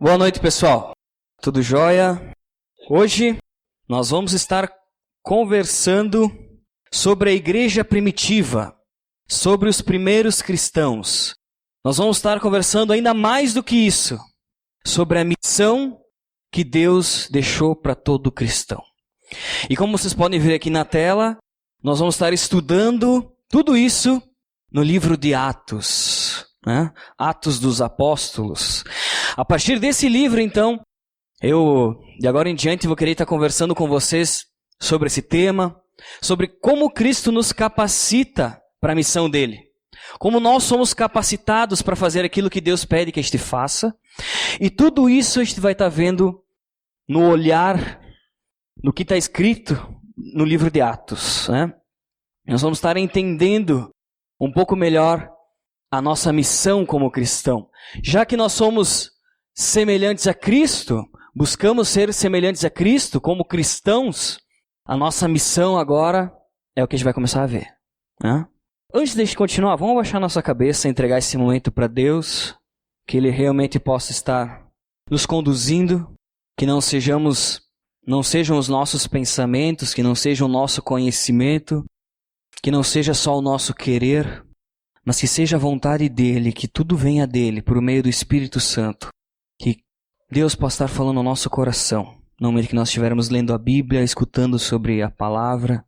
Boa noite, pessoal. Tudo jóia? Hoje nós vamos estar conversando sobre a igreja primitiva, sobre os primeiros cristãos. Nós vamos estar conversando ainda mais do que isso, sobre a missão que Deus deixou para todo cristão. E como vocês podem ver aqui na tela, nós vamos estar estudando tudo isso no livro de Atos, né? Atos dos Apóstolos. A partir desse livro, então, de agora em diante, vou querer estar conversando com vocês sobre esse tema, sobre como Cristo nos capacita para a missão dele. Como nós somos capacitados para fazer aquilo que Deus pede que a gente faça. E tudo isso a gente vai estar vendo no olhar, no que está escrito no livro de Atos, né? Nós vamos estar entendendo um pouco melhor a nossa missão como cristão. Já que nós somos semelhantes a Cristo, buscamos ser semelhantes a Cristo como cristãos, a nossa missão agora é o que a gente vai começar a ver, né? Antes de continuar, vamos abaixar nossa cabeça e entregar esse momento para Deus, que Ele realmente possa estar nos conduzindo, que não sejam os nossos pensamentos, que não seja o nosso conhecimento, que não seja só o nosso querer, mas que seja a vontade dEle, que tudo venha dEle, por meio do Espírito Santo. Que Deus possa estar falando no nosso coração, no momento que nós estivermos lendo a Bíblia, escutando sobre a palavra,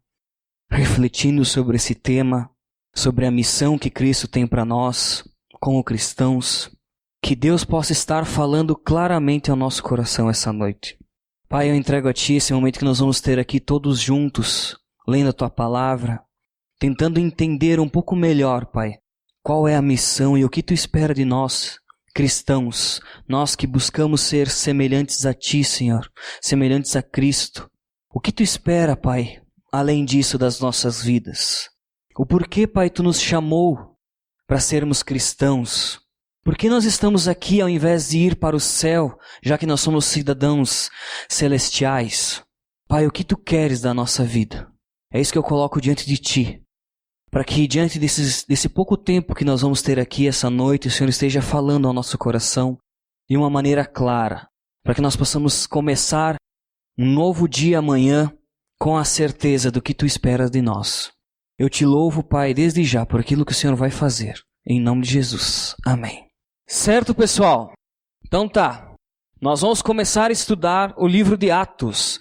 refletindo sobre esse tema, sobre a missão que Cristo tem para nós, como cristãos. Que Deus possa estar falando claramente ao nosso coração essa noite. Pai, eu entrego a Ti esse momento que nós vamos ter aqui todos juntos, lendo a Tua palavra, tentando entender um pouco melhor, Pai, qual é a missão e o que Tu espera de nós, cristãos, nós que buscamos ser semelhantes a Ti, Senhor, semelhantes a Cristo. O que Tu espera, Pai, além disso das nossas vidas? O porquê, Pai, Tu nos chamou para sermos cristãos? Por que nós estamos aqui ao invés de ir para o céu, já que nós somos cidadãos celestiais? Pai, o que Tu queres da nossa vida? É isso que eu coloco diante de Ti. Para que diante desse pouco tempo que nós vamos ter aqui essa noite, o Senhor esteja falando ao nosso coração de uma maneira clara. Para que nós possamos começar um novo dia amanhã com a certeza do que Tu esperas de nós. Eu Te louvo, Pai, desde já por aquilo que o Senhor vai fazer. Em nome de Jesus. Amém. Certo, pessoal? Então tá. Nós vamos começar a estudar o livro de Atos.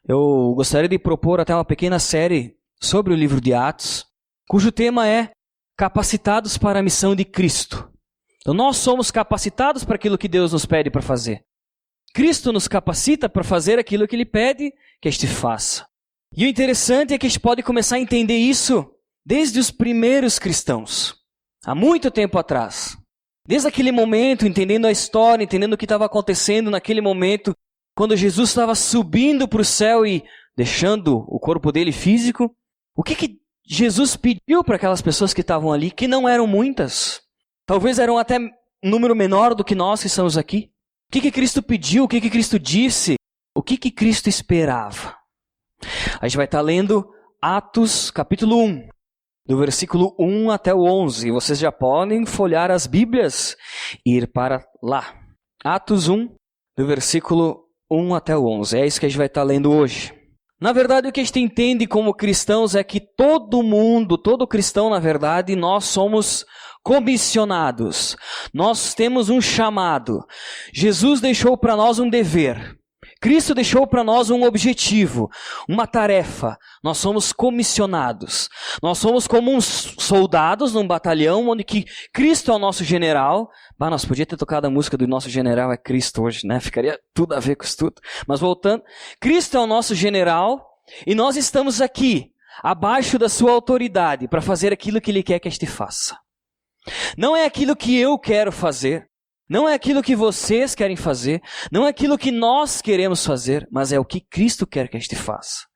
Eu gostaria de propor até uma pequena série sobre o livro de Atos, cujo tema é Capacitados para a Missão de Cristo. Então nós somos capacitados para aquilo que Deus nos pede para fazer. Cristo nos capacita para fazer aquilo que Ele pede que a gente faça. E o interessante é que a gente pode começar a entender isso desde os primeiros cristãos, há muito tempo atrás. Desde aquele momento, entendendo a história, entendendo o que estava acontecendo naquele momento, quando Jesus estava subindo para o céu e deixando o corpo dele físico, o que Jesus pediu para aquelas pessoas que estavam ali, que não eram muitas, talvez eram até um número menor do que nós que estamos aqui? O que Cristo pediu? O que Cristo disse? O que Cristo esperava? A gente vai estar lendo Atos capítulo 1, do versículo 1 até o 11. E vocês já podem folhear as Bíblias e ir para lá. Atos 1, do versículo 1 até o 11. É isso que a gente vai estar lendo hoje. Na verdade, o que a gente entende como cristãos é que todo cristão, na verdade, nós somos comissionados. Nós temos um chamado. Jesus deixou para nós um dever. Cristo deixou para nós um objetivo, uma tarefa. Nós somos comissionados. Nós somos como uns soldados num batalhão onde que Cristo é o nosso general. Nós podíamos ter tocado a música do nosso general é Cristo hoje, né? Ficaria tudo a ver com isso tudo. Mas voltando, Cristo é o nosso general e nós estamos aqui, abaixo da sua autoridade, para fazer aquilo que Ele quer que a gente faça. Não é aquilo que eu quero fazer. Não é aquilo que vocês querem fazer, não é aquilo que nós queremos fazer, mas é o que Cristo quer que a gente faça.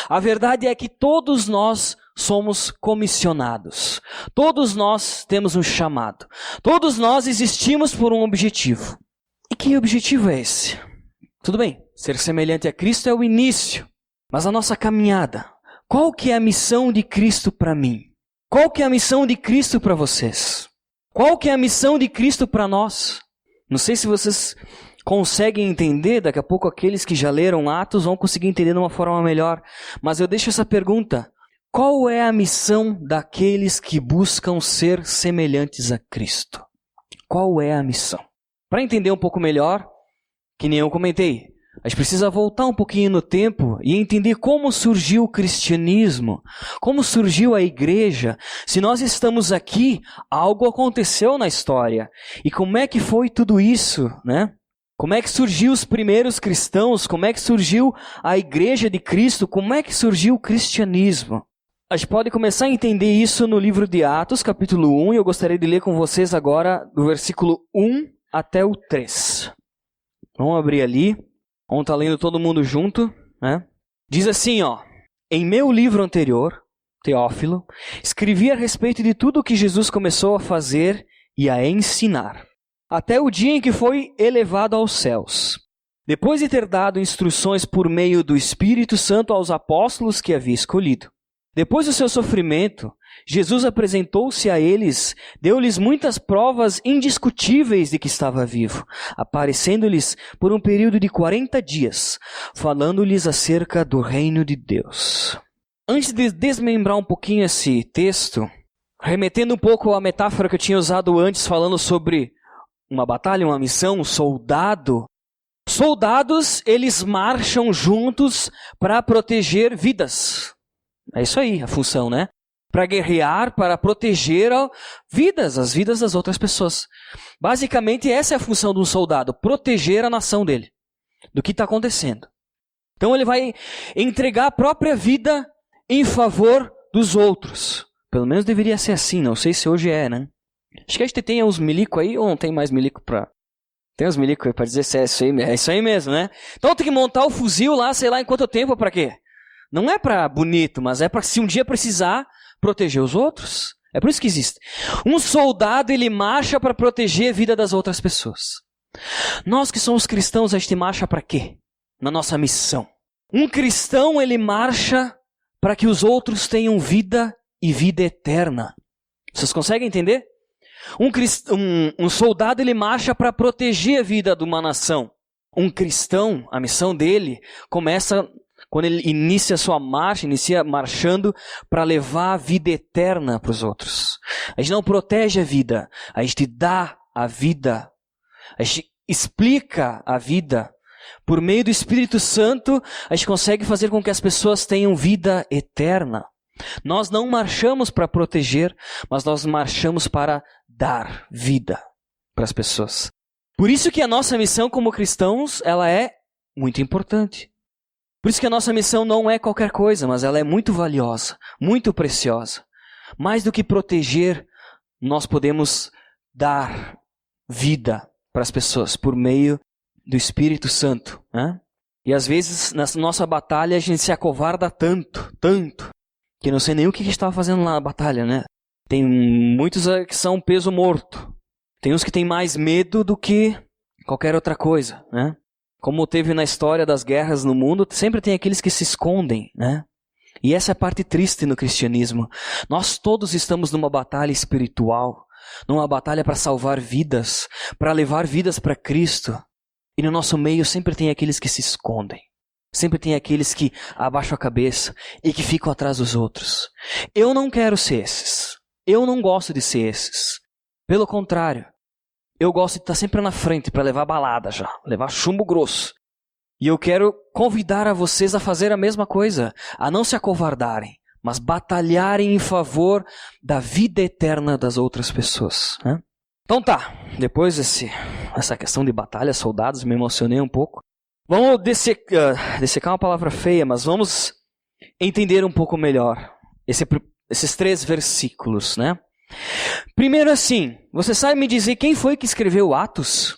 A verdade é que todos nós somos comissionados. Todos nós temos um chamado. Todos nós existimos por um objetivo. E que objetivo é esse? Tudo bem, ser semelhante a Cristo é o início, mas a nossa caminhada, qual que é a missão de Cristo para mim? Qual que é a missão de Cristo para vocês? Qual que é a missão de Cristo para nós? Não sei se vocês conseguem entender, daqui a pouco aqueles que já leram Atos vão conseguir entender de uma forma melhor. Mas eu deixo essa pergunta: qual é a missão daqueles que buscam ser semelhantes a Cristo? Qual é a missão? Para entender um pouco melhor, que nem eu comentei, a gente precisa voltar um pouquinho no tempo e entender como surgiu o cristianismo, como surgiu a igreja. Se nós estamos aqui, algo aconteceu na história. E como é que foi tudo isso, né? Como é que surgiu os primeiros cristãos? Como é que surgiu a igreja de Cristo? Como é que surgiu o cristianismo? A gente pode começar a entender isso no livro de Atos, capítulo 1, e eu gostaria de ler com vocês agora do versículo 1 até o 3. Vamos abrir ali. Vamos estar lendo todo mundo junto, né? Diz assim, ó: em meu livro anterior, Teófilo, escrevi a respeito de tudo o que Jesus começou a fazer e a ensinar, até o dia em que foi elevado aos céus. Depois de ter dado instruções por meio do Espírito Santo aos apóstolos que havia escolhido. Depois do seu sofrimento, Jesus apresentou-se a eles, deu-lhes muitas provas indiscutíveis de que estava vivo, aparecendo-lhes por um período de 40 dias, falando-lhes acerca do reino de Deus. Antes de desmembrar um pouquinho esse texto, remetendo um pouco à metáfora que eu tinha usado antes, falando sobre uma batalha, uma missão, um soldado. Soldados, eles marcham juntos para proteger vidas. É isso aí, a função, né? Para guerrear, para proteger as vidas das outras pessoas. Basicamente, essa é a função de um soldado, proteger a nação dele, do que está acontecendo. Então ele vai entregar a própria vida em favor dos outros. Pelo menos deveria ser assim, não sei se hoje é, né? Acho que a gente tem uns milico aí, ou não tem mais milico para... Tem uns milico aí para dizer se é isso aí mesmo, né? Então tem que montar o fuzil lá, sei lá em quanto tempo, para quê? Não é para bonito, mas é para se um dia precisar proteger os outros. É por isso que existe. Um soldado, ele marcha para proteger a vida das outras pessoas. Nós que somos cristãos, a gente marcha para quê? Na nossa missão. Um cristão, ele marcha para que os outros tenham vida e vida eterna. Vocês conseguem entender? Um soldado, ele marcha para proteger a vida de uma nação. Um cristão, a missão dele começa quando ele inicia a sua marcha, inicia marchando para levar a vida eterna para os outros. A gente não protege a vida, a gente dá a vida. A gente explica a vida. Por meio do Espírito Santo, a gente consegue fazer com que as pessoas tenham vida eterna. Nós não marchamos para proteger, mas nós marchamos para dar vida para as pessoas. Por isso que a nossa missão como cristãos, ela é muito importante. Por isso que a nossa missão não é qualquer coisa, mas ela é muito valiosa, muito preciosa. Mais do que proteger, nós podemos dar vida para as pessoas por meio do Espírito Santo, né? E às vezes, na nossa batalha, a gente se acovarda tanto, que não sei nem o que a gente estava fazendo lá na batalha, né? Tem muitos que são peso morto. Tem uns que têm mais medo do que qualquer outra coisa, né? Como teve na história das guerras no mundo, sempre tem aqueles que se escondem, né? E essa é a parte triste no cristianismo. Nós todos estamos numa batalha espiritual, numa batalha para salvar vidas, para levar vidas para Cristo. E no nosso meio sempre tem aqueles que se escondem. Sempre tem aqueles que abaixam a cabeça e que ficam atrás dos outros. Eu não quero ser esses. Eu não gosto de ser esses. Pelo contrário. Eu gosto de estar sempre na frente para levar balada já, levar chumbo grosso. E eu quero convidar a vocês a fazer a mesma coisa, a não se acovardarem, mas batalharem em favor da vida eterna das outras pessoas, né? Então tá, depois essa questão de batalha, soldados, me emocionei um pouco. Vamos dessecar uma palavra feia, mas vamos entender um pouco melhor esses 3 versículos, né? Primeiro assim, você sabe me dizer quem foi que escreveu Atos?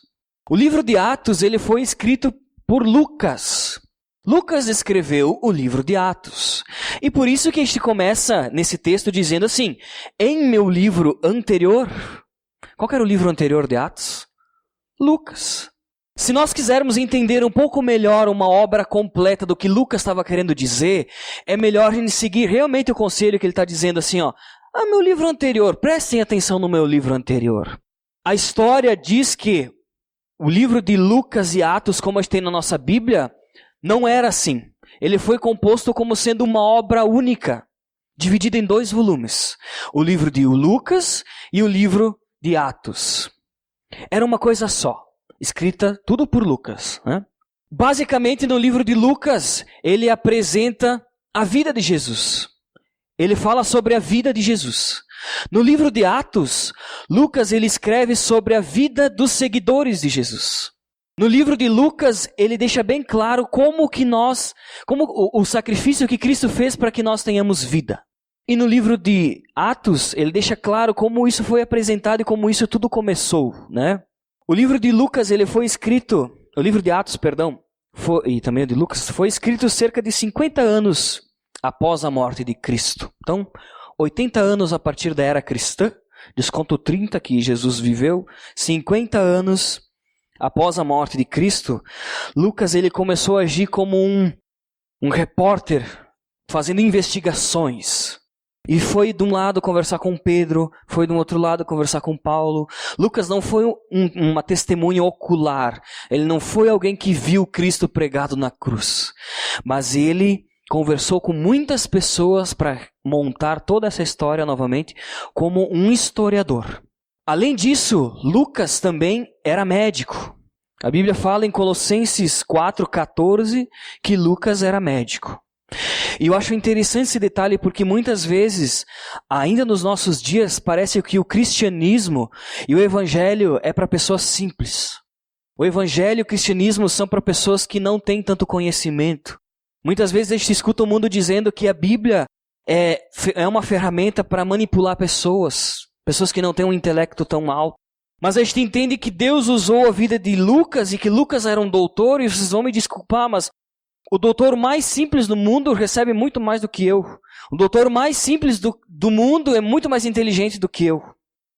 O livro de Atos, ele foi escrito por Lucas. Lucas escreveu o livro de Atos. E por isso que a gente começa nesse texto dizendo assim, em meu livro anterior. Qual era o livro anterior de Atos? Lucas. Se nós quisermos entender um pouco melhor uma obra completa do que Lucas estava querendo dizer, é melhor a gente seguir realmente o conselho que ele está dizendo assim, ó. Meu livro anterior, prestem atenção no meu livro anterior. A história diz que o livro de Lucas e Atos, como a gente tem na nossa Bíblia, não era assim. Ele foi composto como sendo uma obra única, dividida em 2 volumes. O livro de Lucas e o livro de Atos. Era uma coisa só, escrita tudo por Lucas, né? Basicamente, no livro de Lucas, ele apresenta a vida de Jesus. Ele fala sobre a vida de Jesus. No livro de Atos, Lucas ele escreve sobre a vida dos seguidores de Jesus. No livro de Lucas, ele deixa bem claro como o sacrifício que Cristo fez para que nós tenhamos vida. E no livro de Atos, ele deixa claro como isso foi apresentado e como isso tudo começou, né? O livro de Lucas, o livro de Atos, e também o de Lucas, foi escrito cerca de 50 anos após a morte de Cristo. Então, 80 anos a partir da era cristã, desconto 30 que Jesus viveu, 50 anos após a morte de Cristo, Lucas ele começou a agir como um repórter, fazendo investigações. E foi de um lado conversar com Pedro, foi de um outro lado conversar com Paulo. Lucas não foi uma testemunha ocular, ele não foi alguém que viu Cristo pregado na cruz, mas ele conversou com muitas pessoas para montar toda essa história novamente como um historiador. Além disso, Lucas também era médico. A Bíblia fala em Colossenses 4,14 que Lucas era médico. E eu acho interessante esse detalhe porque muitas vezes, ainda nos nossos dias, parece que o cristianismo e o evangelho é para pessoas simples. O evangelho e o cristianismo são para pessoas que não têm tanto conhecimento. Muitas vezes a gente escuta o mundo dizendo que a Bíblia é uma ferramenta para manipular pessoas que não têm um intelecto tão alto. Mas a gente entende que Deus usou a vida de Lucas e que Lucas era um doutor, e vocês vão me desculpar, mas o doutor mais simples do mundo recebe muito mais do que eu. O doutor mais simples do mundo é muito mais inteligente do que eu.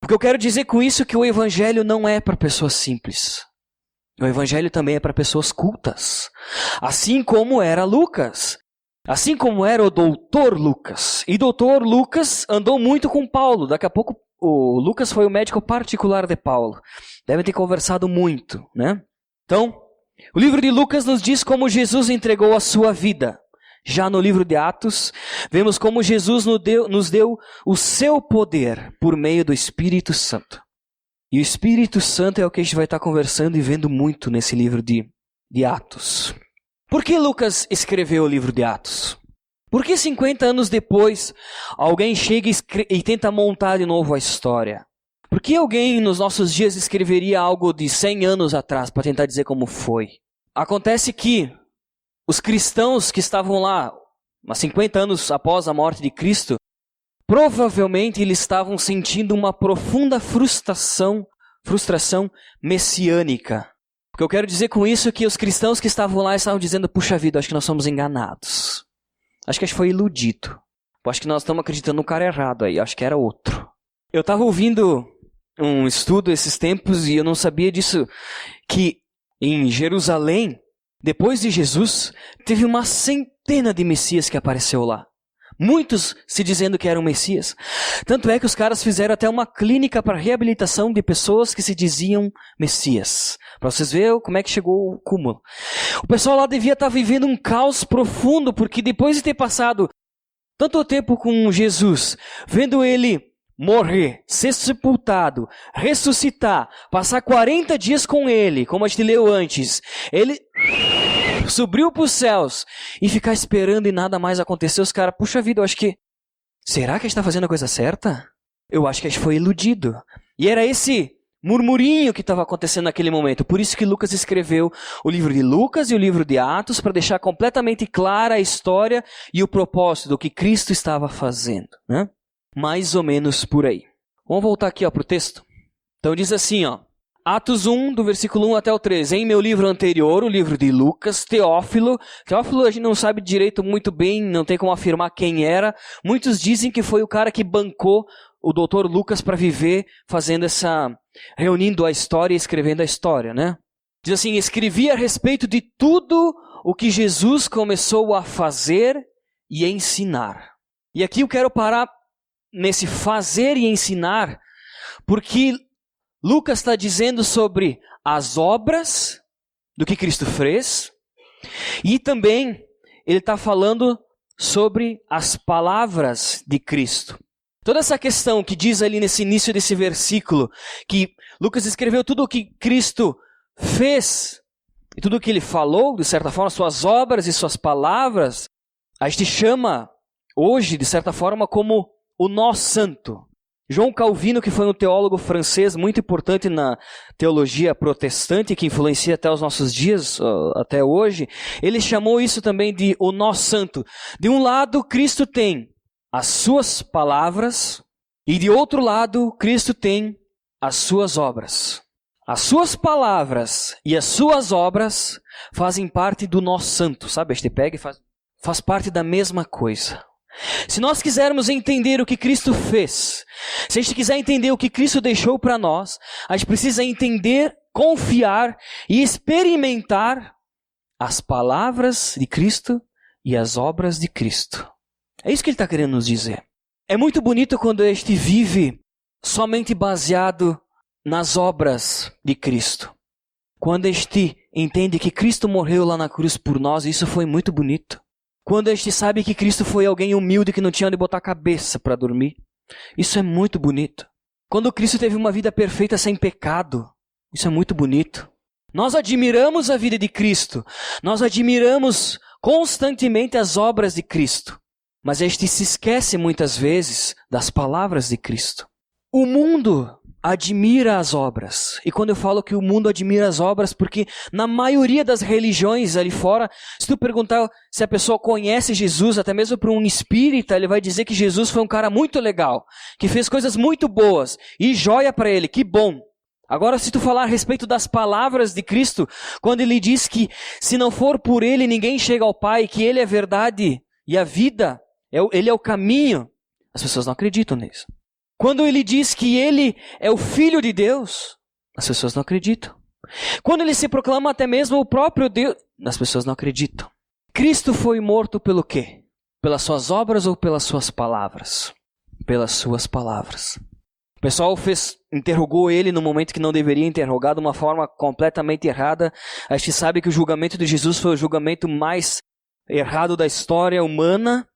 Porque eu quero dizer com isso que o evangelho não é para pessoas simples. O evangelho também é para pessoas cultas. Assim como era Lucas. Assim como era o doutor Lucas. E doutor Lucas andou muito com Paulo. Daqui a pouco o Lucas foi o médico particular de Paulo. Devem ter conversado muito, né? Então, o livro de Lucas nos diz como Jesus entregou a sua vida. Já no livro de Atos, vemos como Jesus nos deu o seu poder por meio do Espírito Santo. E o Espírito Santo é o que a gente vai estar conversando e vendo muito nesse livro de Atos. Por que Lucas escreveu o livro de Atos? Por que 50 anos depois alguém chega e tenta montar de novo a história? Por que alguém nos nossos dias escreveria algo de 100 anos atrás para tentar dizer como foi? Acontece que os cristãos que estavam lá, há 50 anos após a morte de Cristo, provavelmente eles estavam sentindo uma profunda frustração messiânica. Porque eu quero dizer com isso que os cristãos que estavam lá estavam dizendo, puxa vida, acho que nós somos enganados. Acho que a gente foi iludido. Acho que nós estamos acreditando no cara errado aí, acho que era outro. Eu estava ouvindo um estudo esses tempos e eu não sabia disso, que em Jerusalém, depois de Jesus, teve uma centena de messias que apareceu lá. Muitos se dizendo que eram messias. Tanto é que os caras fizeram até uma clínica para reabilitação de pessoas que se diziam messias. Para vocês verem como é que chegou o cúmulo. O pessoal lá devia estar vivendo um caos profundo, porque depois de ter passado tanto tempo com Jesus, vendo ele morrer, ser sepultado, ressuscitar, passar 40 dias com ele, como a gente leu antes, ele subiu para os céus e ficar esperando e nada mais aconteceu, os caras, puxa vida, eu acho que, será que a gente está fazendo a coisa certa? Eu acho que a gente foi iludido. E era esse murmurinho que estava acontecendo naquele momento. Por isso que Lucas escreveu o livro de Lucas e o livro de Atos, para deixar completamente clara a história e o propósito do que Cristo estava fazendo, né? Mais ou menos por aí. Vamos voltar aqui para o texto. Então diz assim, Atos 1, do versículo 1 até o 3. Em meu livro anterior, o livro de Lucas, Teófilo a gente não sabe direito muito bem, não tem como afirmar quem era. Muitos dizem que foi o cara que bancou o doutor Lucas para viver fazendo reunindo a história e escrevendo a história, né? Diz assim, escrevi a respeito de tudo o que Jesus começou a fazer e ensinar. E aqui eu quero parar nesse fazer e ensinar, porque Lucas está dizendo sobre as obras do que Cristo fez, e também ele está falando sobre as palavras de Cristo. Toda essa questão que diz ali nesse início desse versículo, que Lucas escreveu tudo o que Cristo fez, e tudo o que ele falou, de certa forma, suas obras e suas palavras, a gente chama hoje, de certa forma, como o Nó Santo. João Calvino, que foi um teólogo francês muito importante na teologia protestante, que influencia até os nossos dias, até hoje, ele chamou isso também de o Nó Santo. De um lado, Cristo tem as suas palavras, e de outro lado, Cristo tem as suas obras. As suas palavras e as suas obras fazem parte do Nó Santo, sabe? A gente pega e faz parte da mesma coisa. Se nós quisermos entender o que Cristo fez, se a gente quiser entender o que Cristo deixou para nós, a gente precisa entender, confiar e experimentar as palavras de Cristo e as obras de Cristo. É isso que ele está querendo nos dizer. É muito bonito quando a gente vive somente baseado nas obras de Cristo. Quando a gente entende que Cristo morreu lá na cruz por nós, isso foi muito bonito. Quando a gente sabe que Cristo foi alguém humilde que não tinha onde botar a cabeça para dormir. Isso é muito bonito. Quando Cristo teve uma vida perfeita sem pecado. Isso é muito bonito. Nós admiramos a vida de Cristo. Nós admiramos constantemente as obras de Cristo. Mas a gente se esquece muitas vezes das palavras de Cristo. O mundo admira as obras. E quando eu falo que o mundo admira as obras, porque na maioria das religiões ali fora, se tu perguntar se a pessoa conhece Jesus, até mesmo para um espírita, ele vai dizer que Jesus foi um cara muito legal, que fez coisas muito boas, e joia para ele, que bom. Agora, se tu falar a respeito das palavras de Cristo, quando ele diz que se não for por ele, ninguém chega ao Pai, que ele é a verdade e a vida, ele é o caminho, as pessoas não acreditam nisso. Quando ele diz que ele é o Filho de Deus, as pessoas não acreditam. Quando ele se proclama até mesmo o próprio Deus, as pessoas não acreditam. Cristo foi morto pelo quê? Pelas suas obras ou pelas suas palavras? Pelas suas palavras. O pessoal interrogou ele no momento que não deveria interrogar, de uma forma completamente errada. A gente sabe que o julgamento de Jesus foi o julgamento mais errado da história humana,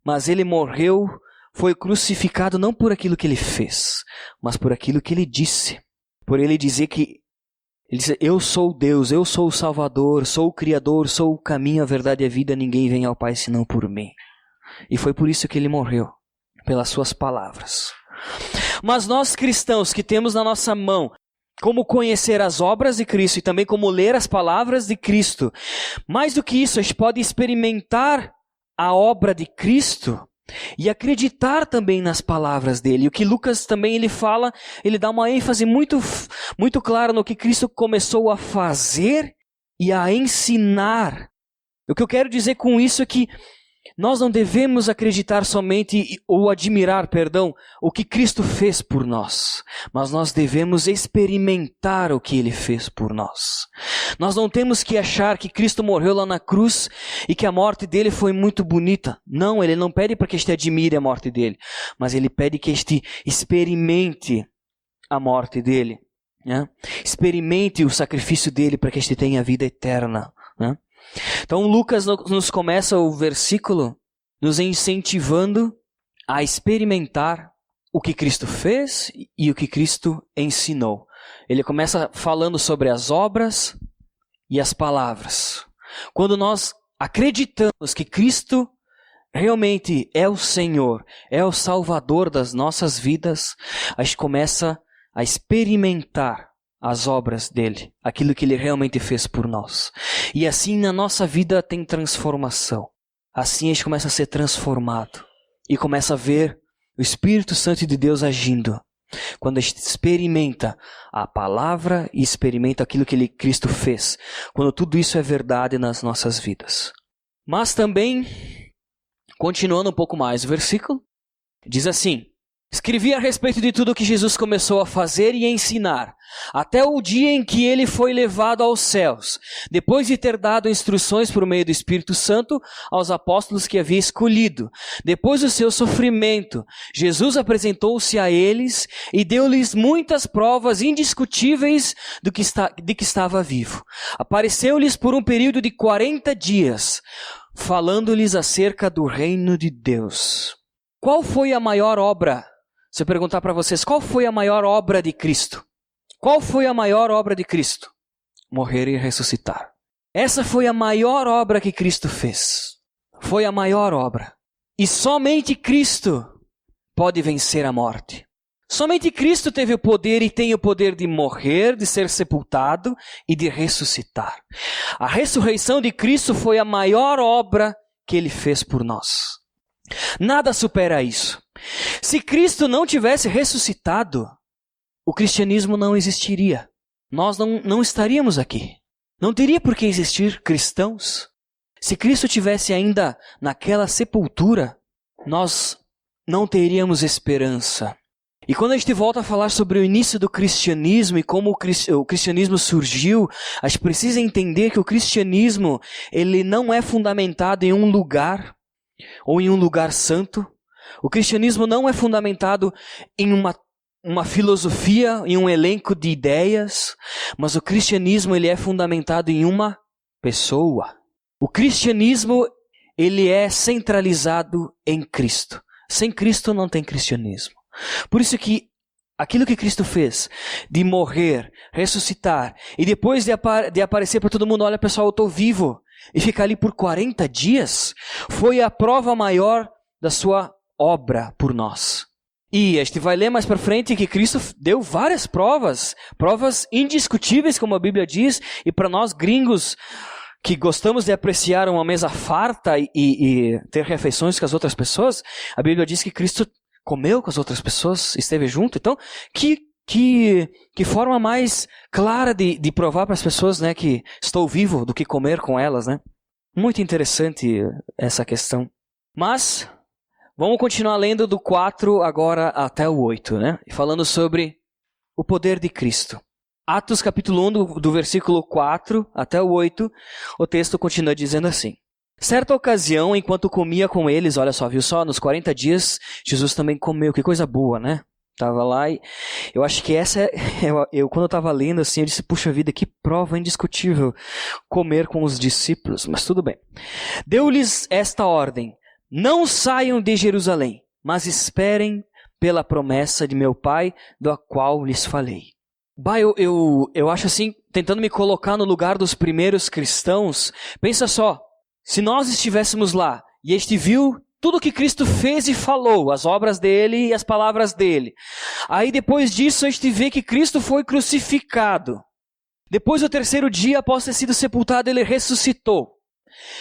mas ele morreu, foi crucificado não por aquilo que ele fez, mas por aquilo que ele disse. Por ele dizer que, ele disse, eu sou Deus, eu sou o Salvador, sou o Criador, sou o caminho, a verdade e a vida, ninguém vem ao Pai senão por mim. E foi por isso que ele morreu, pelas suas palavras. Mas nós cristãos que temos na nossa mão como conhecer as obras de Cristo e também como ler as palavras de Cristo, mais do que isso, a gente pode experimentar a obra de Cristo e acreditar também nas palavras dele. O que Lucas também ele fala, ele dá uma ênfase muito clara no que Cristo começou a fazer e a ensinar. O que eu quero dizer com isso é que nós não devemos acreditar somente ou admirar, o que Cristo fez por nós, mas nós devemos experimentar o que ele fez por nós. Nós não temos que achar que Cristo morreu lá na cruz e que a morte dele foi muito bonita. Não, ele não pede para que a gente admire a morte dele, mas ele pede que a gente experimente a morte dele, né? Experimente o sacrifício dele para que a gente tenha a vida eterna, né? Então Lucas nos começa o versículo nos incentivando a experimentar o que Cristo fez e o que Cristo ensinou. Ele começa falando sobre as obras e as palavras. Quando nós acreditamos que Cristo realmente é o Senhor, é o Salvador das nossas vidas, a gente começa a experimentar as obras dele, aquilo que ele realmente fez por nós. E assim na nossa vida tem transformação. Assim a gente começa a ser transformado e começa a ver o Espírito Santo de Deus agindo. Quando a gente experimenta a palavra e experimenta aquilo que Cristo fez. Quando tudo isso é verdade nas nossas vidas. Mas também, continuando um pouco mais o versículo, diz assim: Escrevi a respeito de tudo que Jesus começou a fazer e ensinar, até o dia em que ele foi levado aos céus, depois de ter dado instruções por meio do Espírito Santo aos apóstolos que havia escolhido. Depois do seu sofrimento, Jesus apresentou-se a eles e deu-lhes muitas provas indiscutíveis de que estava vivo. Apareceu-lhes por um período de 40 dias, falando-lhes acerca do reino de Deus. Qual foi a maior obra? Se eu perguntar para vocês, qual foi a maior obra de Cristo? Qual foi a maior obra de Cristo? Morrer e ressuscitar. Essa foi a maior obra que Cristo fez. Foi a maior obra. E somente Cristo pode vencer a morte. Somente Cristo teve o poder e tem o poder de morrer, de ser sepultado e de ressuscitar. A ressurreição de Cristo foi a maior obra que Ele fez por nós. Nada supera isso. Se Cristo não tivesse ressuscitado, o cristianismo não existiria. Nós não estaríamos aqui. Não teria por que existir cristãos. Se Cristo tivesse ainda naquela sepultura, nós não teríamos esperança. E quando a gente volta a falar sobre o início do cristianismo e como o cristianismo surgiu, a gente precisa entender que o cristianismo ele não é fundamentado em um lugar ou em um lugar santo. O cristianismo não é fundamentado em uma filosofia, em um elenco de ideias, mas o cristianismo ele é fundamentado em uma pessoa. O cristianismo ele é centralizado em Cristo. Sem Cristo não tem cristianismo. Por isso que aquilo que Cristo fez, de morrer, ressuscitar, e depois de aparecer para todo mundo, olha pessoal, eu estou vivo, e ficar ali por 40 dias, foi a prova maior da sua obra por nós. E a gente vai ler mais para frente que Cristo deu várias provas indiscutíveis, como a Bíblia diz, e para nós gringos que gostamos de apreciar uma mesa farta e ter refeições com as outras pessoas, a Bíblia diz que Cristo comeu com as outras pessoas, esteve junto. Então, que forma mais clara de provar para as pessoas, né, que estou vivo do que comer com elas, né? Muito interessante essa questão. Mas vamos continuar lendo do 4 agora até o 8, né? Falando sobre o poder de Cristo. Atos capítulo 1, do versículo 4 até o 8, o texto continua dizendo assim. Certa ocasião, enquanto comia com eles, olha só, viu só, nos 40 dias, Jesus também comeu, que coisa boa, né? Tava lá e eu acho que essa quando eu estava lendo assim, eu disse, puxa vida, que prova indiscutível comer com os discípulos, mas tudo bem. Deu-lhes esta ordem, não saiam de Jerusalém, mas esperem pela promessa de meu Pai, da qual lhes falei. Eu acho assim, tentando me colocar no lugar dos primeiros cristãos, pensa só, se nós estivéssemos lá e a gente viu tudo que Cristo fez e falou, as obras dele e as palavras dele. Aí depois disso a gente vê que Cristo foi crucificado. Depois do terceiro dia, após ter sido sepultado, ele ressuscitou.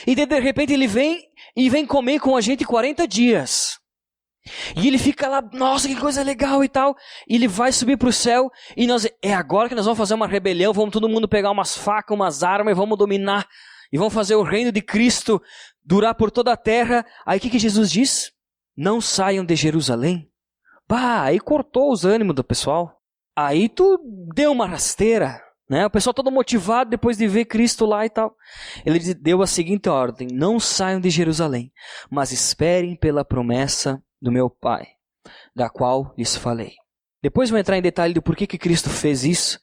E de repente ele vem comer com a gente 40 dias. E ele fica lá, nossa, que coisa legal e tal. E ele vai subir para o céu e é agora que nós vamos fazer uma rebelião, vamos todo mundo pegar umas facas, umas armas e vamos dominar. E vamos fazer o reino de Cristo durar por toda a terra. Aí o que Jesus diz? Não saiam de Jerusalém. Aí cortou os ânimos do pessoal. Aí tu deu uma rasteira, né? O pessoal todo motivado depois de ver Cristo lá e tal. Ele deu a seguinte ordem, não saiam de Jerusalém, mas esperem pela promessa do meu Pai, da qual lhes falei. Depois vou entrar em detalhe do porquê que Cristo fez isso.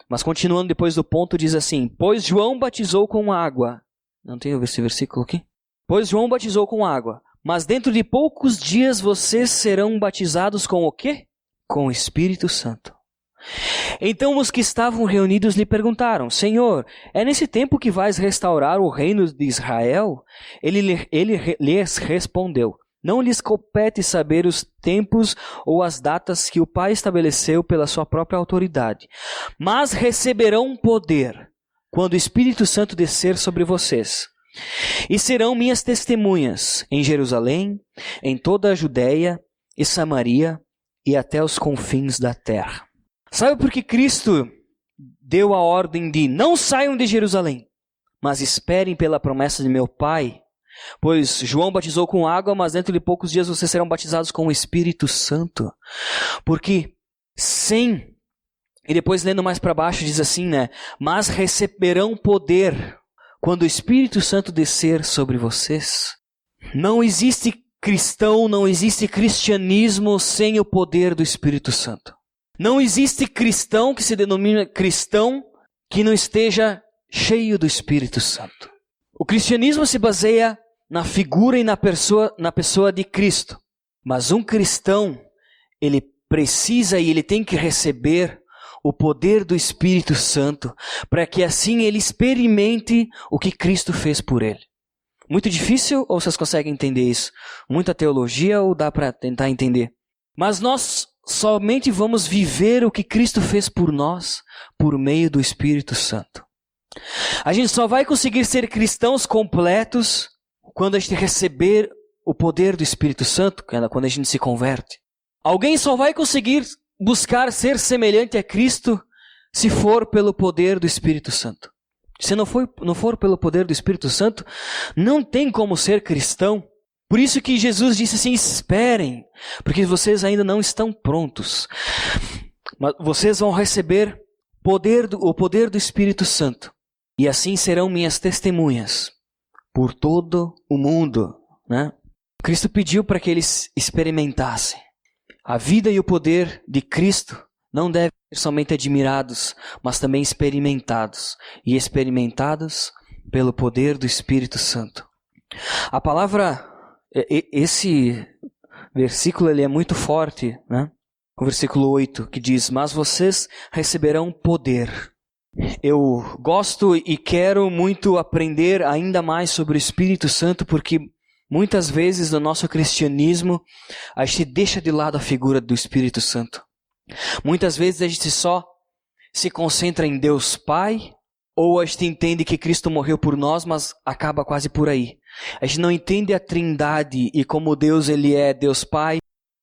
Mas continuando depois do ponto, diz assim, pois João batizou com água. Não tem esse versículo aqui? Pois João batizou com água, mas dentro de poucos dias vocês serão batizados com o quê? Com o Espírito Santo. Então os que estavam reunidos lhe perguntaram, Senhor, é nesse tempo que vais restaurar o reino de Israel? Ele lhes respondeu, não lhes compete saber os tempos ou as datas que o Pai estabeleceu pela sua própria autoridade, mas receberão poder quando o Espírito Santo descer sobre vocês. E serão minhas testemunhas em Jerusalém, em toda a Judéia e Samaria e até os confins da terra. Sabe por que Cristo deu a ordem de não saiam de Jerusalém, mas esperem pela promessa de meu Pai? Pois João batizou com água, mas dentro de poucos dias vocês serão batizados com o Espírito Santo. Porque sem... E depois lendo mais para baixo diz assim, né? Mas receberão poder quando o Espírito Santo descer sobre vocês. Não existe cristão, não existe cristianismo sem o poder do Espírito Santo. Não existe cristão que se denomina cristão que não esteja cheio do Espírito Santo. O cristianismo se baseia na figura e na pessoa de Cristo. Mas um cristão, ele precisa e ele tem que receber o poder do Espírito Santo para que assim ele experimente o que Cristo fez por ele. Muito difícil ou vocês conseguem entender isso? Muita teologia ou dá para tentar entender? Mas nós somente vamos viver o que Cristo fez por nós por meio do Espírito Santo. A gente só vai conseguir ser cristãos completos quando a gente receber o poder do Espírito Santo, quando a gente se converte. Alguém só vai conseguir buscar ser semelhante a Cristo se for pelo poder do Espírito Santo. Se não for pelo poder do Espírito Santo, não tem como ser cristão. Por isso que Jesus disse assim, esperem, porque vocês ainda não estão prontos. Mas vocês vão receber o poder do Espírito Santo. E assim serão minhas testemunhas por todo o mundo. Né? Cristo pediu para que eles experimentassem. A vida e o poder de Cristo não devem ser somente admirados, mas também experimentados. E experimentados pelo poder do Espírito Santo. A palavra, esse versículo ele é muito forte, né? O versículo 8 que diz, mas vocês receberão poder. Eu gosto e quero muito aprender ainda mais sobre o Espírito Santo, porque muitas vezes no nosso cristianismo a gente deixa de lado a figura do Espírito Santo. Muitas vezes a gente só se concentra em Deus Pai, ou a gente entende que Cristo morreu por nós, mas acaba quase por aí. A gente não entende a Trindade e como Deus ele é Deus Pai,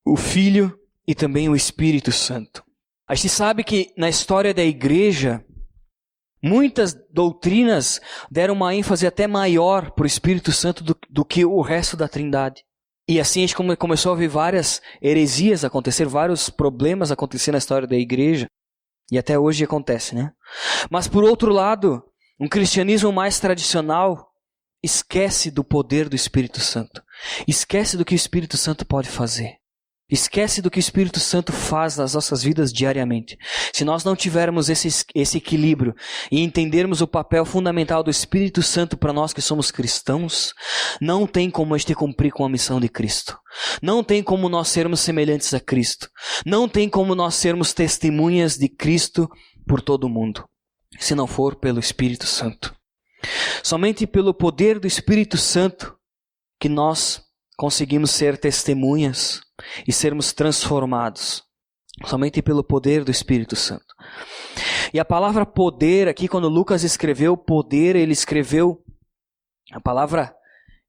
o Filho e também o Espírito Santo. A gente sabe que na história da igreja, muitas doutrinas deram uma ênfase até maior para o Espírito Santo do que o resto da Trindade. E assim a gente começou a ver várias heresias acontecer, vários problemas acontecer na história da igreja. E até hoje acontece, né? Mas por outro lado, um cristianismo mais tradicional esquece do poder do Espírito Santo. Esquece do que o Espírito Santo pode fazer. Esquece do que o Espírito Santo faz nas nossas vidas diariamente. Se nós não tivermos esse equilíbrio e entendermos o papel fundamental do Espírito Santo para nós que somos cristãos, não tem como a gente cumprir com a missão de Cristo. Não tem como nós sermos semelhantes a Cristo. Não tem como nós sermos testemunhas de Cristo por todo o mundo, se não for pelo Espírito Santo. Somente pelo poder do Espírito Santo que nós conseguimos ser testemunhas e sermos transformados. Somente pelo poder do Espírito Santo. E a palavra poder, aqui quando Lucas escreveu poder, ele escreveu a palavra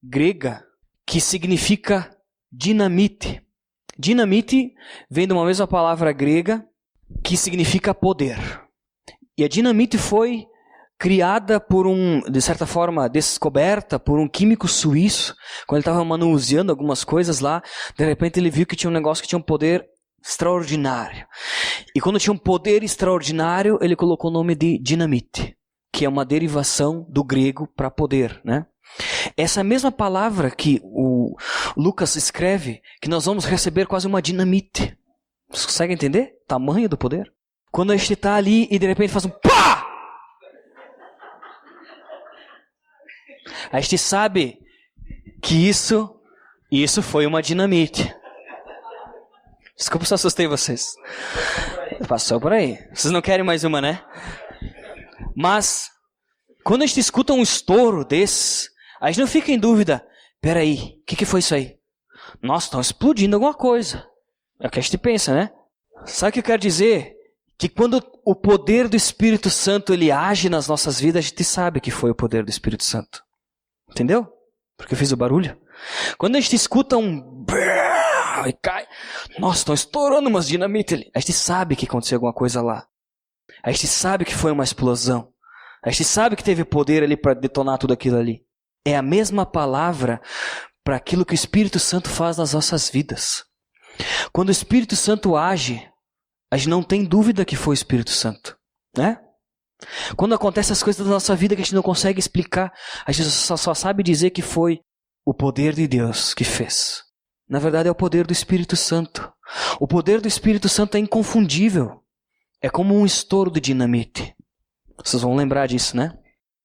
grega que significa dinamite. Dinamite vem de uma mesma palavra grega que significa poder. E a dinamite foi criada de certa forma, descoberta por um químico suíço. Quando ele estava manuseando algumas coisas lá, de repente ele viu que tinha um negócio que tinha um poder extraordinário. E quando tinha um poder extraordinário, ele colocou o nome de dinamite, que é uma derivação do grego para poder, né? Essa mesma palavra que o Lucas escreve, que nós vamos receber quase uma dinamite. Vocês conseguem entender o tamanho do poder? Quando a gente está ali e de repente faz um pá! A gente sabe que isso foi uma dinamite. Desculpa se eu assustei vocês. Passou por aí. Vocês não querem mais uma, né? Mas, quando a gente escuta um estouro desse, a gente não fica em dúvida. Peraí, o que foi isso aí? Nossa, estão explodindo alguma coisa. É o que a gente pensa, né? Sabe o que eu quero dizer? Que quando o poder do Espírito Santo ele age nas nossas vidas, a gente sabe que foi o poder do Espírito Santo. Entendeu? Porque eu fiz o barulho. Quando a gente escuta um e cai, nossa, estão estourando umas dinamite ali. A gente sabe que aconteceu alguma coisa lá. A gente sabe que foi uma explosão. A gente sabe que teve poder ali para detonar tudo aquilo ali. é a mesma palavra para aquilo que o Espírito Santo faz nas nossas vidas. Quando o Espírito Santo age, a gente não tem dúvida que foi o Espírito Santo, né? Quando acontecem as coisas da nossa vida que a gente não consegue explicar, a gente só sabe dizer que foi o poder de Deus que fez. Na verdade é o poder do Espírito Santo. O poder do Espírito Santo é inconfundível. É como um estouro de dinamite. Vocês vão lembrar disso, né?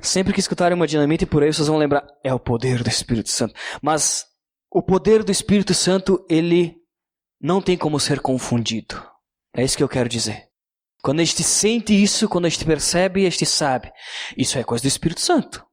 Sempre que escutarem uma dinamite por aí, vocês vão lembrar, é o poder do Espírito Santo. Mas o poder do Espírito Santo, ele não tem como ser confundido. É isso que eu quero dizer. Quando a gente sente isso, quando a gente percebe, a gente sabe. Isso é coisa do Espírito Santo.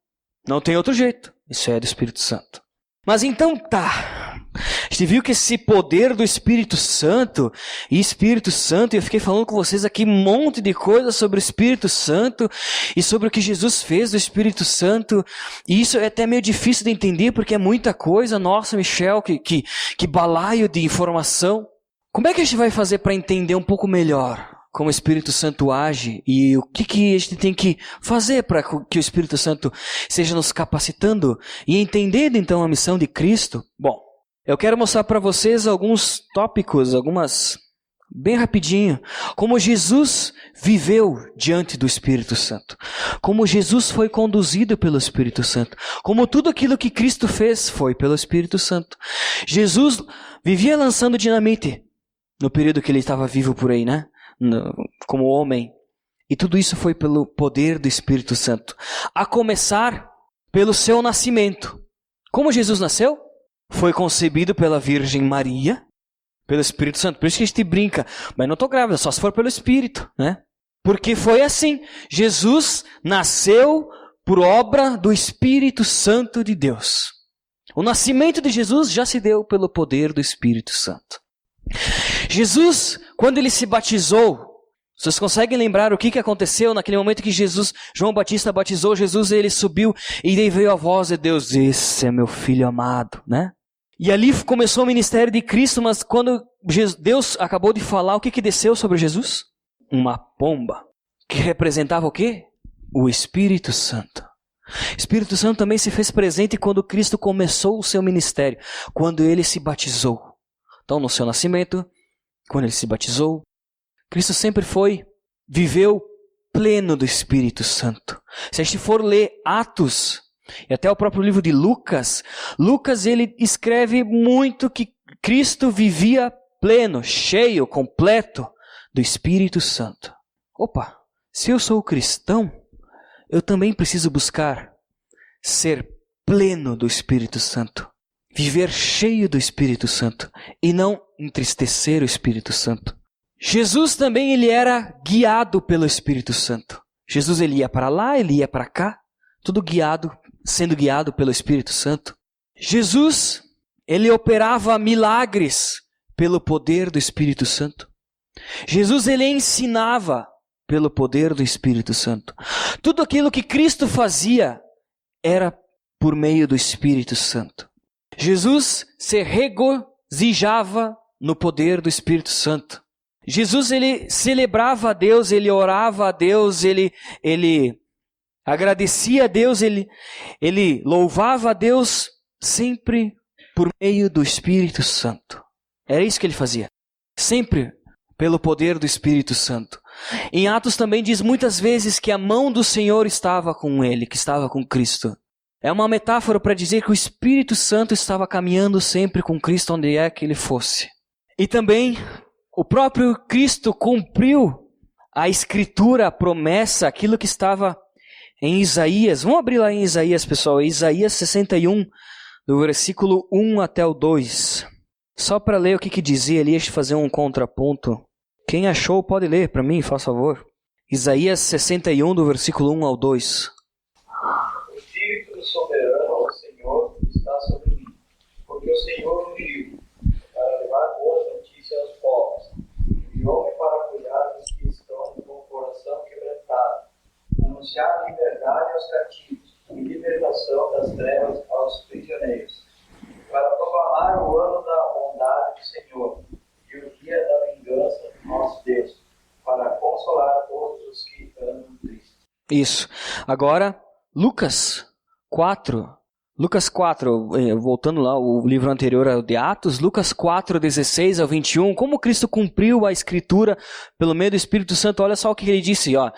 Não tem outro jeito. Isso é do Espírito Santo. Mas então tá. A gente viu que esse poder do Espírito Santo, e eu fiquei falando com vocês aqui um monte de coisa sobre o Espírito Santo, e sobre o que Jesus fez do Espírito Santo, e isso é até meio difícil de entender, porque é muita coisa. Nossa, Michel, que balaio de informação. Como é que a gente vai fazer para entender um pouco melhor como o Espírito Santo age e o que a gente tem que fazer para que o Espírito Santo seja nos capacitando e entendendo então a missão de Cristo? Bom, eu quero mostrar para vocês alguns tópicos, bem rapidinho, como Jesus viveu diante do Espírito Santo, como Jesus foi conduzido pelo Espírito Santo, como tudo aquilo que Cristo fez foi pelo Espírito Santo. Jesus vivia lançando dinamite no período que ele estava vivo por aí, né? Como homem. E tudo isso foi pelo poder do Espírito Santo. A começar pelo seu nascimento. Como Jesus nasceu? Foi concebido pela Virgem Maria, pelo Espírito Santo. Por isso que a gente brinca, mas não estou grávida, só se for pelo Espírito, né? Porque foi assim. Jesus nasceu por obra do Espírito Santo de Deus. O nascimento de Jesus já se deu pelo poder do Espírito Santo. Jesus, quando ele se batizou, vocês conseguem lembrar o que aconteceu naquele momento que João Batista batizou Jesus, e ele subiu e daí veio a voz de Deus, esse é meu filho amado, né? E ali começou o ministério de Cristo, mas quando Deus acabou de falar, o que desceu sobre Jesus? Uma pomba, que representava o quê? O Espírito Santo. O Espírito Santo também se fez presente quando Cristo começou o seu ministério, quando ele se batizou. Então, no seu nascimento, quando ele se batizou, Cristo sempre viveu pleno do Espírito Santo. Se a gente for ler Atos, e até o próprio livro de Lucas, ele escreve muito que Cristo vivia pleno, cheio, completo do Espírito Santo. Opa, se eu sou cristão, eu também preciso buscar ser pleno do Espírito Santo. Viver cheio do Espírito Santo e não entristecer o Espírito Santo. Jesus também ele era guiado pelo Espírito Santo. Jesus ele ia para lá, ele ia para cá, tudo sendo guiado pelo Espírito Santo. Jesus ele operava milagres pelo poder do Espírito Santo. Jesus ele ensinava pelo poder do Espírito Santo. Tudo aquilo que Cristo fazia era por meio do Espírito Santo. Jesus se regozijava no poder do Espírito Santo. Jesus ele celebrava a Deus, ele orava a Deus, ele agradecia a Deus, ele louvava a Deus sempre por meio do Espírito Santo. Era isso que ele fazia. Sempre pelo poder do Espírito Santo. Em Atos também diz muitas vezes que a mão do Senhor estava com ele, que estava com Cristo. É uma metáfora para dizer que o Espírito Santo estava caminhando sempre com Cristo onde é que ele fosse. E também o próprio Cristo cumpriu a Escritura, a promessa, aquilo que estava em Isaías. Vamos abrir lá em Isaías, pessoal. Isaías 61, do versículo 1 até o 2. Só para ler o que dizia ali, deixa eu fazer um contraponto. Quem achou pode ler para mim, faz favor. Isaías 61, do versículo 1 ao 2. Soberano ao Senhor está sobre mim, porque o Senhor me ungiu para levar boas notícias aos povos, enviou-me para cuidar dos que estão com o coração quebrantado, anunciar liberdade aos cativos e libertação das trevas aos prisioneiros, para proclamar o ano da bondade do Senhor e o dia da vingança do nosso Deus, para consolar todos os que andam tristes. Isso. Agora, Lucas 4, Lucas 4, voltando lá, o livro anterior ao de Atos, Lucas 4, 16 ao 21, como Cristo cumpriu a Escritura pelo meio do Espírito Santo, olha só o que ele disse, ó.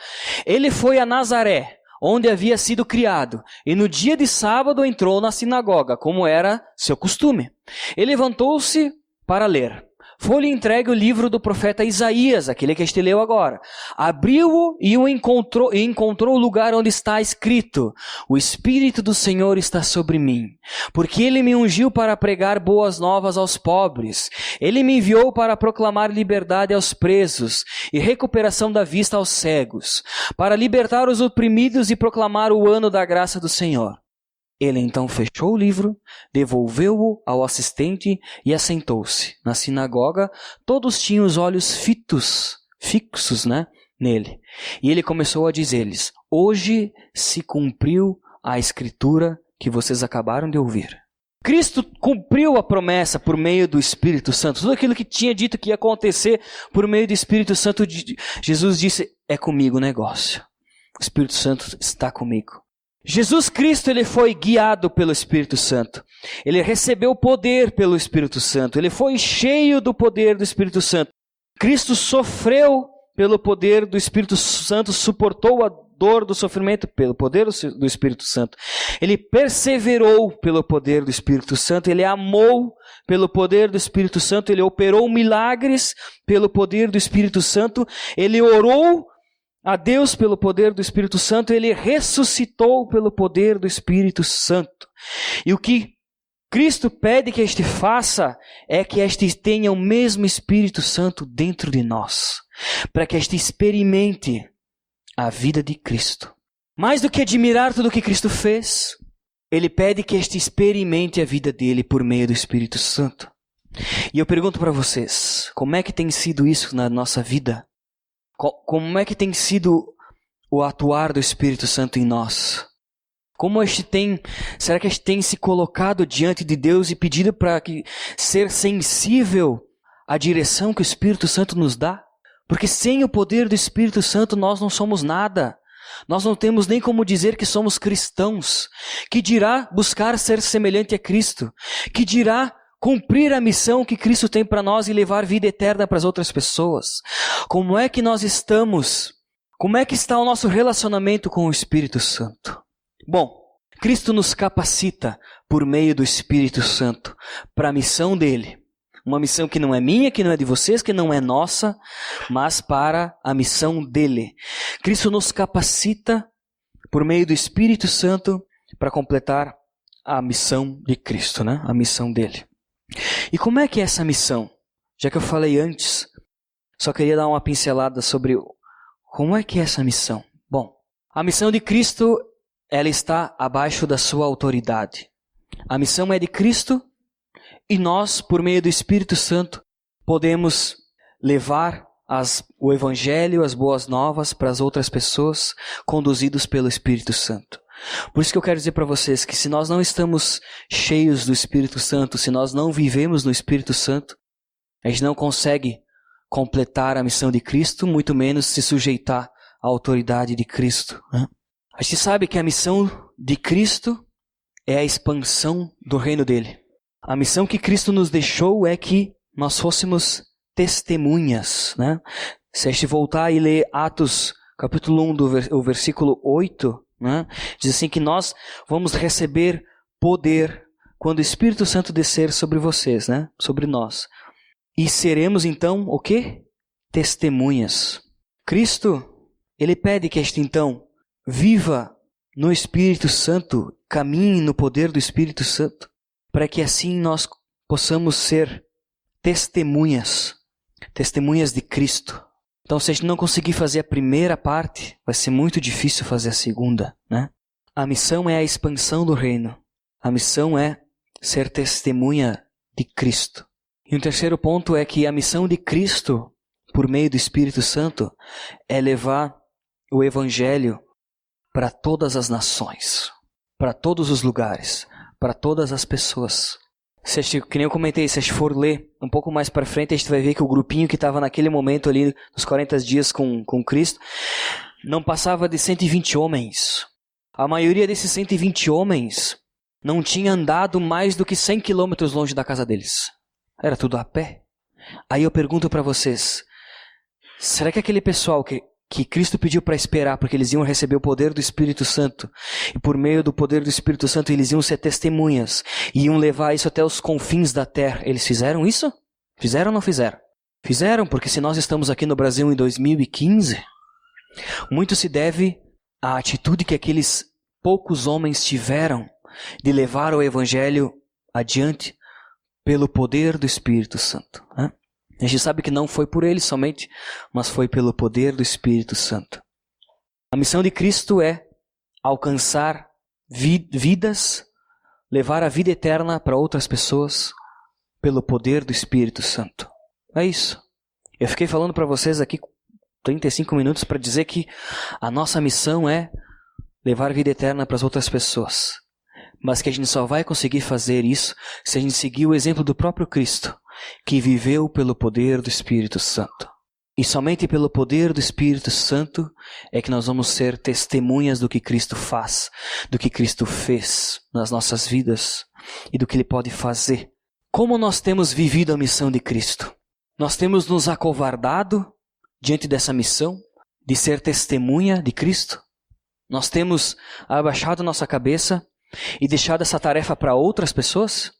Ele foi a Nazaré, onde havia sido criado, e no dia de sábado entrou na sinagoga, como era seu costume. Ele levantou-se para ler. Foi-lhe entregue o livro do profeta Isaías, aquele que a gente leu agora. Abriu-o e encontrou o lugar onde está escrito: o Espírito do Senhor está sobre mim, porque Ele me ungiu para pregar boas novas aos pobres. Ele me enviou para proclamar liberdade aos presos e recuperação da vista aos cegos, para libertar os oprimidos e proclamar o ano da graça do Senhor. Ele então fechou o livro, devolveu-o ao assistente e assentou-se. Na sinagoga, todos tinham os olhos fixos, nele. E ele começou a dizer-lhes: hoje se cumpriu a Escritura que vocês acabaram de ouvir. Cristo cumpriu a promessa por meio do Espírito Santo. Tudo aquilo que tinha dito que ia acontecer por meio do Espírito Santo, Jesus disse: é comigo o negócio. O Espírito Santo está comigo. Jesus Cristo, ele foi guiado pelo Espírito Santo. Ele recebeu poder pelo Espírito Santo. Ele foi cheio do poder do Espírito Santo. Cristo sofreu pelo poder do Espírito Santo, suportou a dor do sofrimento pelo poder do Espírito Santo. Ele perseverou pelo poder do Espírito Santo. Ele amou pelo poder do Espírito Santo. Ele operou milagres pelo poder do Espírito Santo. Ele orou a Deus pelo poder do Espírito Santo, ele ressuscitou pelo poder do Espírito Santo. E o que Cristo pede que este faça é que este tenha o mesmo Espírito Santo dentro de nós, para que este experimente a vida de Cristo. Mais do que admirar tudo o que Cristo fez, ele pede que este experimente a vida dele por meio do Espírito Santo. E eu pergunto para vocês, como é que tem sido isso na nossa vida? Como é que tem sido o atuar do Espírito Santo em nós? Será que a gente tem se colocado diante de Deus e pedido para ser sensível à direção que o Espírito Santo nos dá? Porque sem o poder do Espírito Santo nós não somos nada. Nós não temos nem como dizer que somos cristãos. Que dirá buscar ser semelhante a Cristo? Que dirá cumprir a missão que Cristo tem para nós e levar vida eterna para as outras pessoas? Como é que nós estamos? Como é que está o nosso relacionamento com o Espírito Santo? Bom, Cristo nos capacita por meio do Espírito Santo para a missão dele. Uma missão que não é minha, que não é de vocês, que não é nossa, mas para a missão dele. Cristo nos capacita por meio do Espírito Santo para completar a missão de Cristo, a missão dele. E como é que é essa missão? Já que eu falei antes, só queria dar uma pincelada sobre como é que é essa missão. Bom, a missão de Cristo, ela está abaixo da sua autoridade. A missão é de Cristo e nós, por meio do Espírito Santo, podemos levar o Evangelho, as boas novas para as outras pessoas, conduzidos pelo Espírito Santo. Por isso que eu quero dizer para vocês que se nós não estamos cheios do Espírito Santo, se nós não vivemos no Espírito Santo, a gente não consegue completar a missão de Cristo, muito menos se sujeitar à autoridade de Cristo. A gente sabe que a missão de Cristo é a expansão do reino dele. A missão que Cristo nos deixou é que nós fôssemos testemunhas. Se a gente voltar e ler Atos capítulo 1, o versículo 8, diz assim que nós vamos receber poder quando o Espírito Santo descer sobre vocês, sobre nós. E seremos então o quê? Testemunhas. Cristo, ele pede que este então viva no Espírito Santo, caminhe no poder do Espírito Santo, para que assim nós possamos ser testemunhas de Cristo. Então, se a gente não conseguir fazer a primeira parte, vai ser muito difícil fazer a segunda, A missão é a expansão do reino. A missão é ser testemunha de Cristo. E o terceiro ponto é que a missão de Cristo, por meio do Espírito Santo, é levar o Evangelho para todas as nações, para todos os lugares, para todas as pessoas. Que nem eu comentei, se a gente for ler um pouco mais para frente, a gente vai ver que o grupinho que estava naquele momento ali, nos 40 dias com Cristo, não passava de 120 homens. A maioria desses 120 homens não tinha andado mais do que 100 quilômetros longe da casa deles. Era tudo a pé. Aí eu pergunto para vocês, será que aquele pessoal que Cristo pediu para esperar, porque eles iam receber o poder do Espírito Santo, e por meio do poder do Espírito Santo eles iam ser testemunhas, e iam levar isso até os confins da terra, eles fizeram isso? Fizeram ou não fizeram? Fizeram, porque se nós estamos aqui no Brasil em 2015, muito se deve à atitude que aqueles poucos homens tiveram de levar o Evangelho adiante pelo poder do Espírito Santo. Né? A gente sabe que não foi por eles somente, mas foi pelo poder do Espírito Santo. A missão de Cristo é alcançar vidas, levar a vida eterna para outras pessoas pelo poder do Espírito Santo. É isso. Eu fiquei falando para vocês aqui 35 minutos para dizer que a nossa missão é levar a vida eterna para as outras pessoas. Mas que a gente só vai conseguir fazer isso se a gente seguir o exemplo do próprio Cristo, que viveu pelo poder do Espírito Santo. E somente pelo poder do Espírito Santo é que nós vamos ser testemunhas do que Cristo faz, do que Cristo fez nas nossas vidas e do que Ele pode fazer. Como nós temos vivido a missão de Cristo? Nós temos nos acovardado diante dessa missão de ser testemunha de Cristo? Nós temos abaixado nossa cabeça e deixado essa tarefa para outras pessoas?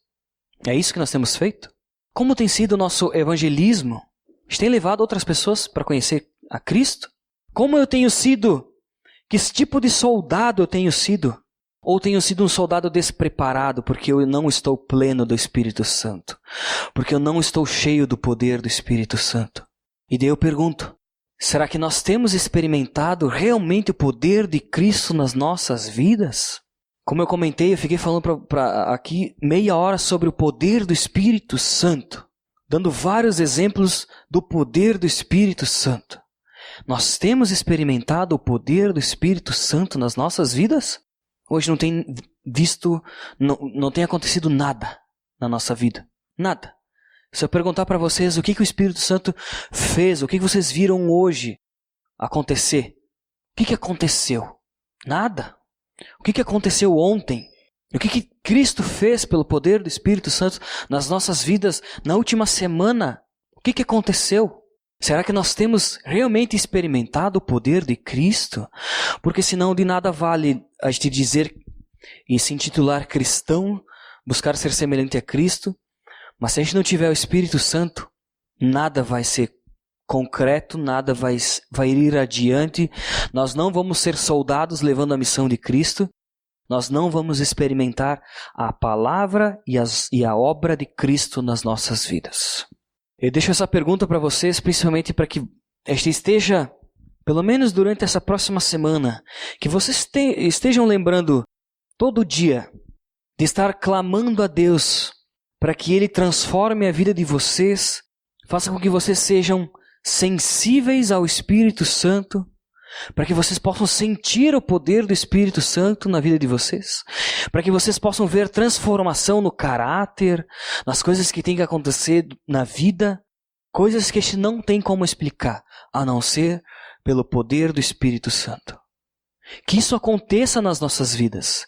É isso que nós temos feito? Como tem sido o nosso evangelismo? A gente tem levado outras pessoas para conhecer a Cristo? Como eu tenho sido? Que tipo de soldado eu tenho sido? Ou tenho sido um soldado despreparado porque eu não estou pleno do Espírito Santo? Porque eu não estou cheio do poder do Espírito Santo? E daí eu pergunto, será que nós temos experimentado realmente o poder de Cristo nas nossas vidas? Como eu comentei, eu fiquei falando aqui meia hora sobre o poder do Espírito Santo, dando vários exemplos do poder do Espírito Santo. Nós temos experimentado o poder do Espírito Santo nas nossas vidas? Hoje não tem não tem acontecido nada na nossa vida. Nada. Se eu perguntar para vocês o que o Espírito Santo fez, o que vocês viram hoje acontecer, o que aconteceu? Nada. O que aconteceu ontem? O que Cristo fez pelo poder do Espírito Santo nas nossas vidas na última semana? O que aconteceu? Será que nós temos realmente experimentado o poder de Cristo? Porque senão de nada vale a gente dizer e se intitular cristão, buscar ser semelhante a Cristo, mas se a gente não tiver o Espírito Santo, nada vai ser concreto, nada vai ir adiante, nós não vamos ser soldados levando a missão de Cristo, nós não vamos experimentar a palavra e a obra de Cristo nas nossas vidas. Eu deixo essa pergunta para vocês, principalmente para que a gente esteja, pelo menos durante essa próxima semana, que vocês estejam lembrando todo dia de estar clamando a Deus para que Ele transforme a vida de vocês, faça com que vocês sejam sensíveis ao Espírito Santo, para que vocês possam sentir o poder do Espírito Santo na vida de vocês, para que vocês possam ver transformação no caráter, nas coisas que tem que acontecer na vida, coisas que a gente não tem como explicar, a não ser pelo poder do Espírito Santo. Que isso aconteça nas nossas vidas,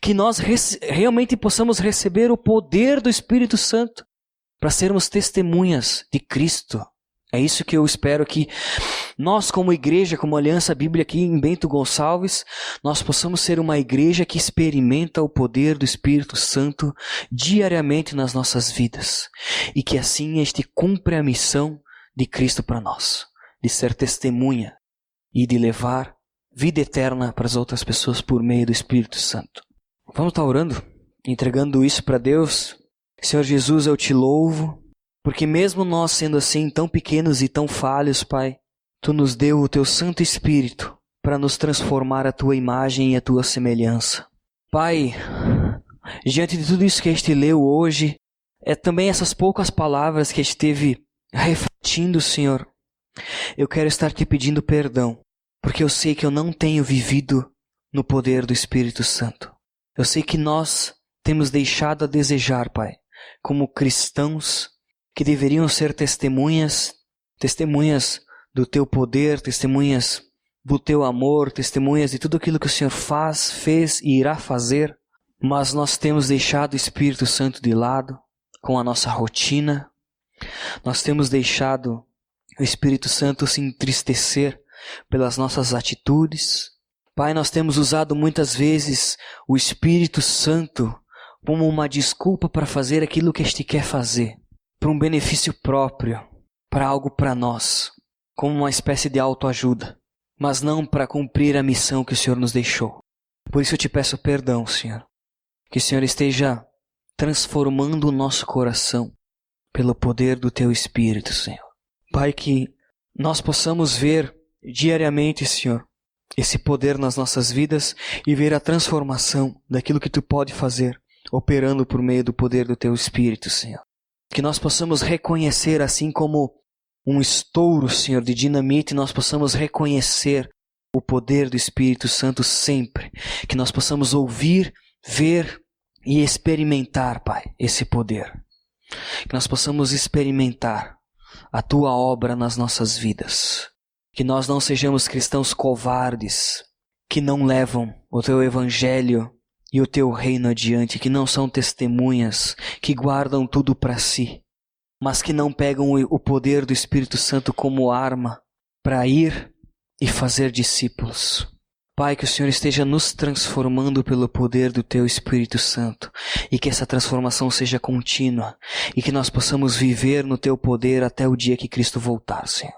que nós realmente possamos receber o poder do Espírito Santo para sermos testemunhas de Cristo. É isso que eu espero que nós, como igreja, como Aliança Bíblia aqui em Bento Gonçalves, nós possamos ser uma igreja que experimenta o poder do Espírito Santo diariamente nas nossas vidas. E que assim a gente cumpre a missão de Cristo para nós, de ser testemunha e de levar vida eterna para as outras pessoas por meio do Espírito Santo. Vamos estar orando, entregando isso para Deus. Senhor Jesus, eu te louvo, porque mesmo nós sendo assim tão pequenos e tão falhos, Pai, Tu nos deu o Teu Santo Espírito para nos transformar à Tua imagem e à Tua semelhança. Pai, diante de tudo isso que a gente leu hoje, é também essas poucas palavras que a gente esteve refletindo, Senhor. Eu quero estar te pedindo perdão, porque eu sei que eu não tenho vivido no poder do Espírito Santo. Eu sei que nós temos deixado a desejar, Pai, como cristãos que deveriam ser testemunhas do Teu poder, testemunhas do Teu amor, testemunhas de tudo aquilo que o Senhor faz, fez e irá fazer. mas nós temos deixado o Espírito Santo de lado com a nossa rotina. Nós temos deixado o Espírito Santo se entristecer pelas nossas atitudes. Pai, nós temos usado muitas vezes o Espírito Santo como uma desculpa para fazer aquilo que este quer fazer, para um benefício próprio, para algo para nós, como uma espécie de autoajuda, mas não para cumprir a missão que o Senhor nos deixou. Por isso eu te peço perdão, Senhor, que o Senhor esteja transformando o nosso coração pelo poder do Teu Espírito, Senhor. Pai, que nós possamos ver diariamente, Senhor, esse poder nas nossas vidas e ver a transformação daquilo que Tu pode fazer, operando por meio do poder do Teu Espírito, Senhor. Que nós possamos reconhecer, assim como um estouro, Senhor, de dinamite, nós possamos reconhecer o poder do Espírito Santo sempre. Que nós possamos ouvir, ver e experimentar, Pai, esse poder. Que nós possamos experimentar a Tua obra nas nossas vidas. Que nós não sejamos cristãos covardes, que não levam o Teu Evangelho e o Teu reino adiante, que não são testemunhas, que guardam tudo para si, mas que não pegam o poder do Espírito Santo como arma para ir e fazer discípulos. Pai, que o Senhor esteja nos transformando pelo poder do Teu Espírito Santo e que essa transformação seja contínua e que nós possamos viver no Teu poder até o dia que Cristo voltar, Senhor.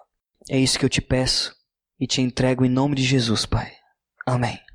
É isso que eu te peço e te entrego em nome de Jesus, Pai. Amém.